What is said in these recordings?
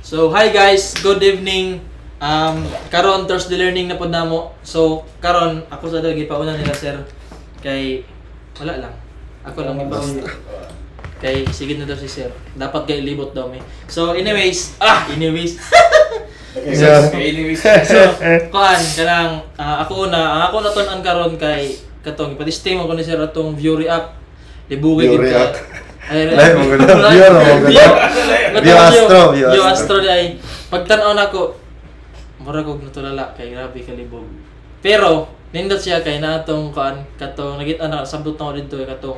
So, hi guys, good evening. Karon Thursday learning na pod namo. So, karon ako sa dagi pauna nila sir kay wala lang. Ako lang ipauna. Kay sige na daw si sir. Dapat kay libot daw mi. So, anyways. So, kuan kanang ako na ton-an karon kay katong ipadistim ko ni sir atong view react. Libugay gid ka. Ay, View Astro ay pagtan-aw nako mura kog natulala kay grabe kalibog. Pero nindot siya kay natong kuan katong nagit-an na sabot na ko didto katong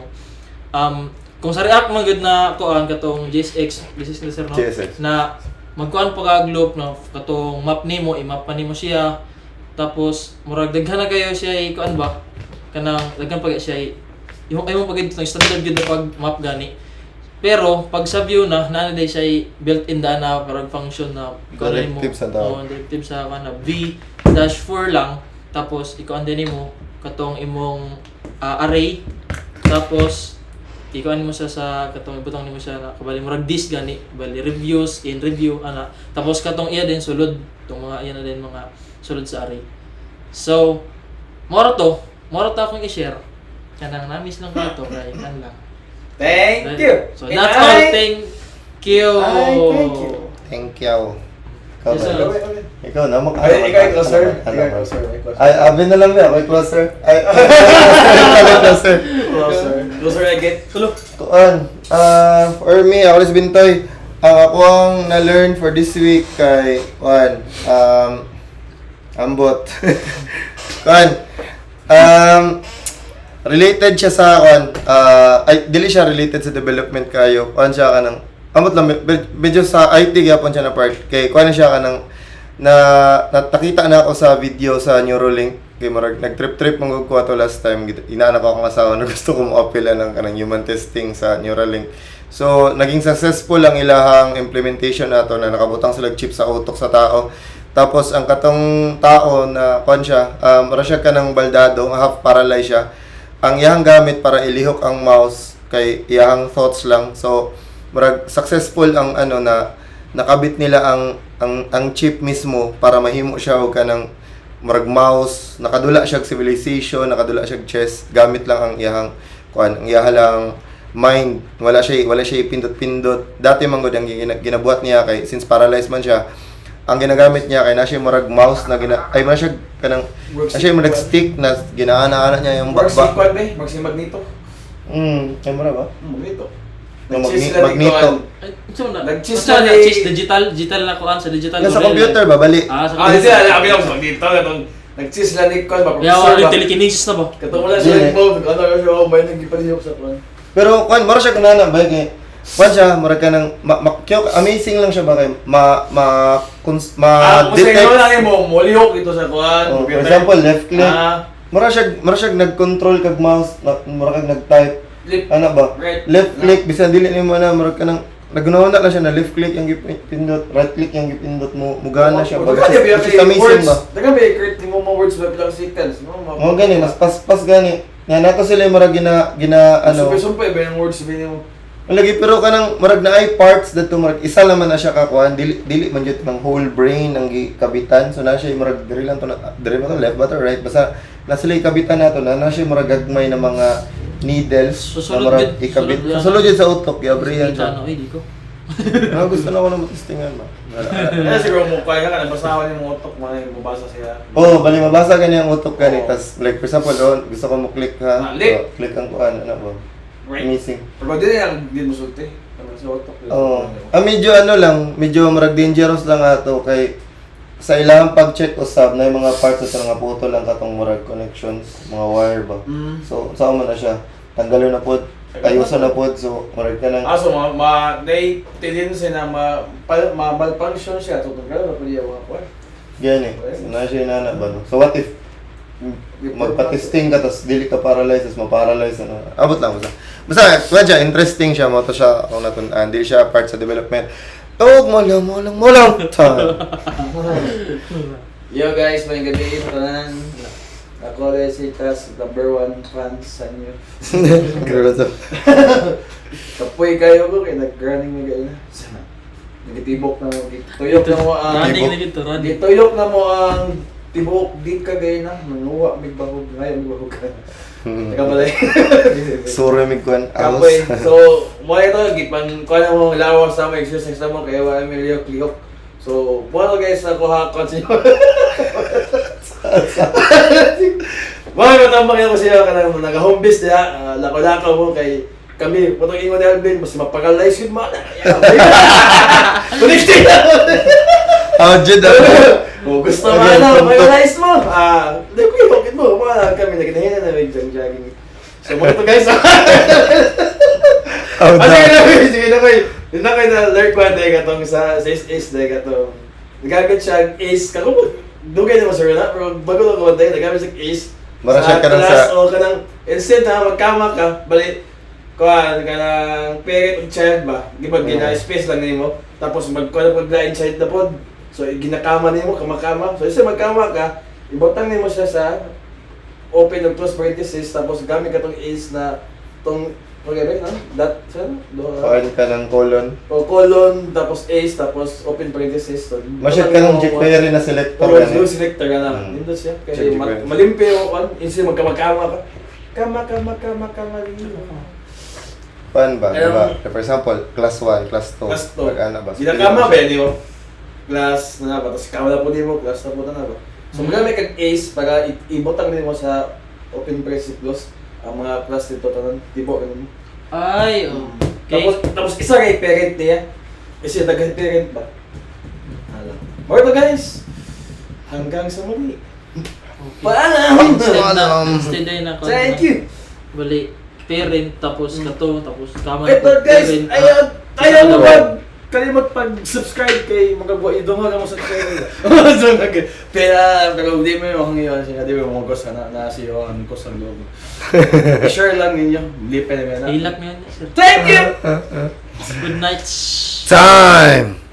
kung sa react man gud na kuan katong GSX na sir no GSX. na magkuan pa kag loop no katong map nimo i-map pa nimo siya tapos murag daghan na kayo siya kuan ba kanang daghan pa siya yung pagid itong standard gid na pag map gani. Pero pag sa view na day siya built-in na parang function na directive sa tao. Directive sa kana V-4 lang tapos ikuan din mo katong imong array tapos ikuan mo siya sa katong ibutang nimo siya na kabali murag disk gani bali reviews in review ana tapos katong iya din sulod tong mga iya na din mga sulod sa array. So moro to akong i-share. Kanang namis lang ko ito, kaya kan lang. Thank you! So that's all, thank you! Thank you! Thank you. Ikaw Yes, ba? sir. Ikaw na mag Ikaw yung closer. Ay, abin na lang ba? Ako yung closer. Ay, closer. Closer again. Kuan, for me, ako is Bintoy. Ako ang na-learn for this week kay Kuan, ambot. Kuan, related siya sa kuan, ay dili siya related sa development kayo. Kuan siya kanang amot lang medyo sa IT gyapon siya na part. Kay kuan siya kanang nakita na ako sa video sa Neuralink. Kay marag nag-trip mong ko ato last time. Inaanak ko akong asawa na gusto ko mo-apply ng kanang human testing sa Neuralink. So naging successful ang ilahang implementation nato na nakabutang sila chip sa utok sa tao. Tapos ang katong tao na kuan siya, mara siya kanang baldado, half paralyzed siya. Ang iyang gamit para ilihok ang mouse kay iyang thoughts lang. So murag successful ang ano na nakabit nila ang chip mismo para mahimo siya og kanang murag mouse, nakadula siya civilization, nakadula siya chess, gamit lang ang iyang kuan, ang iyang mind. Wala siya pindot-pindot. Dati man gud ang ginabuhat niya kay since paralyzed man siya. Ang ginagamit niya kay na siya murag mouse na ay man siya kanang na siya murag stick na ginaana-ana niya yung bakba. Magsi Magneto. Ay mura ba? Magneto. Magneto. Nag-cheese na na digital na kuan sa digital. Sa computer ba bali? Sa hindi abi lang sa Magneto katong nag-cheese lang ni kon ba. Yeah, or telekinesis na ba? Katong wala siya involved ano siya may nagipalihok sa kon. Pero kuan mura siya kunana ba kay kuan siya mura ka nang amazing lang siya ba kay Kung sa'yo lang mo lihok ito sa kuan. For example, left click. Mura siya nag-control kag mouse, mura kag nag-type. Ano ba? Left click bisan dili nimo na mura ka nang nagunahon na lang siya na left click yung gipindot, right click yung gipindot mo, mugana siya. Amazing ba? Daga ba i-create mo mga words ba bilang sequence, no? Mo gani, mas pas gani. Nga nato sila mura gina ano. Sumpay ba yung words ba mo? Lagi pero kanang murag na ay parts dito murag isa lang man na siya kakuan dili man jud ng whole brain ang gikabitan so na siya murag diri lang to diri ba to left ba to right basta na sila ikabitan nato na siya murag gagmay na mga needles na murag ikabit sulod jud sa utok gabriel siya Di ko. gusto na ko na matestingan ba Kaya siguro mo kaya ka nabasahan yung utok mo na mabasa siya. bali mabasa gani ang utok gani tas like for example gusto ko mo click ha click ang kuan ano ba. Amazing. Pero din mo sulti. Sa utok. Medyo medyo marag dangerous lang ato kay sa ilang pag-check usab na yung mga parts sa mga puto lang katong marag connections, mga wire ba. So sa man na siya. Tanggalon na pod, ayusan na pod so marag ka nang so they tendency na malfunction siya to tanggalon na pod yung kuan. Gani. So na siya inana ba no? So what if magpa-testing ka tapos dili ka paralyzed tapos ma-paralyze na abot lang basta medyo interesting siya mo to siya kung natun-an dili siya part sa development mo lang Yo guys may gabi tanan ako si Tas number 1 fan sa inyo grabe to kapoy kayo ko kay nag-running mo kayo na Nagitibok na mo, tuyok na mo ang... Running na dito, running. Tuyok na mo ang tibok, di ka gay na, nanguha, may bahog, ngayon may bahog ka. Teka balay. Sure mig kuan Kapoy. So, mo ito, gipang kuha na mo lawas sa mga exercise na mo, kaya wala may lihok-lihok. So, puno guys, ako hakon sa inyo. Mga matambang ako siya ka lang, nag-home base nila, lako-lako mo kay kami, putong ingon ni Alvin, mas mapagalize yun mga. Connected na! How did that? Kung gusto mo Again, na, punto. mapagalize mo. Hindi ko yung hukit mo. Mga kami, naginahinan na may jogging. So, mga ito guys. How Sige that? na kayo, sige na kayo. Yun na kayo na learn ko dahil katong sa ace dahil katong. Nagagamit siya ace. Kako mo, dugay naman sir na. Pero bago lang ko dahil, nagagamit siya ace. Mara siya ka ng class sa- o ka ng, instead na magkama ka, balik, kuhan ka ng parent o child ba? Di ba, gina-space lang nimo. Tapos magkuhan na inside the pod. So, ginakama nimo, kamakama. So, isa magkama ka, ibutang nimo siya sa open o close parenthesis. Tapos gamit ka tong ace na tong, okay, no? That, saan? Kuan ka ng colon. O colon, tapos ace, tapos open parenthesis. So, Masyad ka ng jQuery na selector Or ka blue selector ka na. Mm. Nindot siya. Check Kasi jQuery. malimpi mo kan. Instead magkamakama ka. Kama. Kuan ba? Ayun. Diba? For example, class 1, class 2. Class 2. Pag-ana ba? Ginakama ba di mo? Class na ba? Tapos kama na po di mo. Class na po na ba? So magamit kag ace para ibutang din mo sa open parenthesis close ang mga class dito tanan. Tibo ganun. Ay, okay. Tapos isa kay parent niya. Kasi nag-parent ba? Alam. More to guys. Hanggang sa muli. Paalam! Instead ay na Thank you! Bali, parent, tapos kato, tapos kama. Ito guys, parent, ayaw mo dalawa. ba? Kalimot pag-subscribe kay mga buhay. Idungan ka mo sa channel. Pero hindi mo yung ngayon siya. Hindi mo magos na si Johan Kos ang loob. Share lang ninyo. Lipe na nga na. Hilak mo yan, sir. Thank you! Good night. Time!